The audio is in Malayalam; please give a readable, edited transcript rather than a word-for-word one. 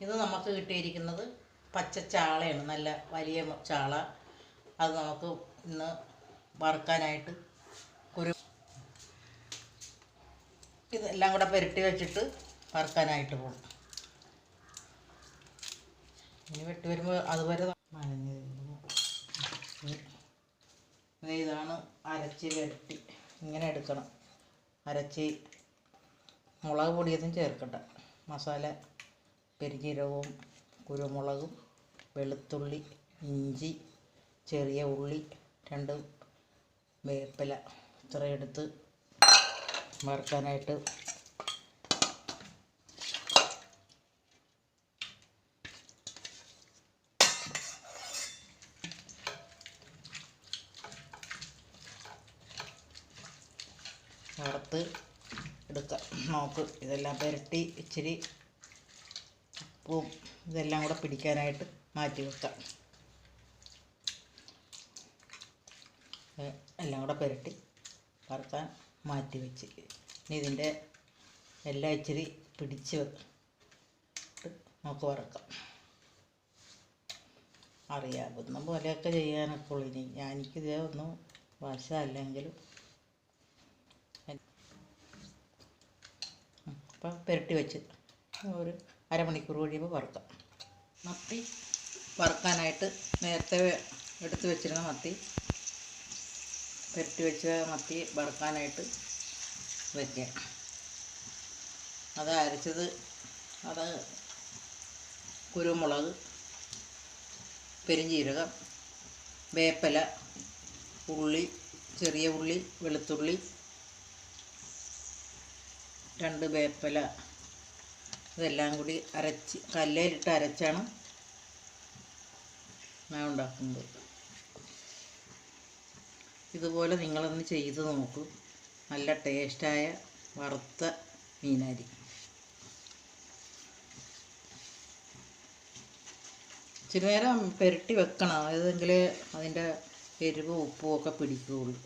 ഇത് നമുക്ക് കിട്ടിയിരിക്കുന്നത് പച്ചച്ചാളയാണ്, നല്ല വലിയ ചാള. അത് നമുക്ക് ഇന്ന് വറുക്കാനായിട്ട് ഇതെല്ലാം കൂടെ പുരട്ടി വെച്ചിട്ട് വറുക്കാനായിട്ട് പോകും. ഇനി വെട്ടി വരുമ്പോൾ അതുവരെ ഇതാണ് അരച്ച് പുരട്ടി ഇങ്ങനെ എടുക്കണം. അരച്ച് മുളക് പൊടിയൊന്നും ചേർക്കണ്ട. മസാല പെരുംജീരകവും കുരുമുളകും വെളുത്തുള്ളി ഇഞ്ചി ചെറിയ ഉള്ളി 2 വേപ്പില ഇത്രയും എടുത്ത് വറുക്കാനായിട്ട് വറുത്ത് എടുക്കാം. നോക്ക് ഇതെല്ലാം പുരട്ടി ഇച്ചിരി ഉപ്പും ഇതെല്ലാം കൂടെ പിടിക്കാനായിട്ട് മാറ്റി വെക്കാം. എല്ലാം കൂടെ പുരട്ടി വറുക്കാൻ മാറ്റി വെച്ച് ഇനി ഇതിൻ്റെ എല്ലാം ഇച്ചിരി പിടിച്ച് നമുക്ക് വറുക്കാം. അറിയാവുന്ന പോലെയൊക്കെ ചെയ്യാനൊക്കെ ഉള്ളൂ. ഇനി എനിക്കിതേ ഒന്നും വശമല്ലെങ്കിലും അപ്പം പുരട്ടി വെച്ച് ഒരു അരമണിക്കൂർ കഴിയുമ്പോൾ വറുക്കാം. മത്തി വറുക്കാനായിട്ട് നേരത്തെ എടുത്ത് വെച്ചിരുന്ന മത്തി പുരട്ടി വെച്ച മത്തി വറുക്കാനായിട്ട് വയ്ക്കുക. അത് അരച്ചത് അത് കുരുമുളക് പെരുംജീരകം വേപ്പില ഉള്ളി ചെറിയ ഉള്ളി വെളുത്തുള്ളി 2 വേപ്പില ഇതെല്ലാം കൂടി അരച്ച് കല്ലിലിട്ട് അരച്ചാണ് ഞാൻ ഉണ്ടാക്കുന്നത്. ഇതുപോലെ നിങ്ങളൊന്ന് ചെയ്ത് നോക്കൂ. നല്ല ടേസ്റ്റായ വറുത്ത മീനാരി. ഇച്ചിരി നേരം പുരട്ടി വെക്കണം, അതെങ്കിൽ അതിൻ്റെ എരിവും ഉപ്പും ഒക്കെ പിടിക്കുകയുള്ളൂ.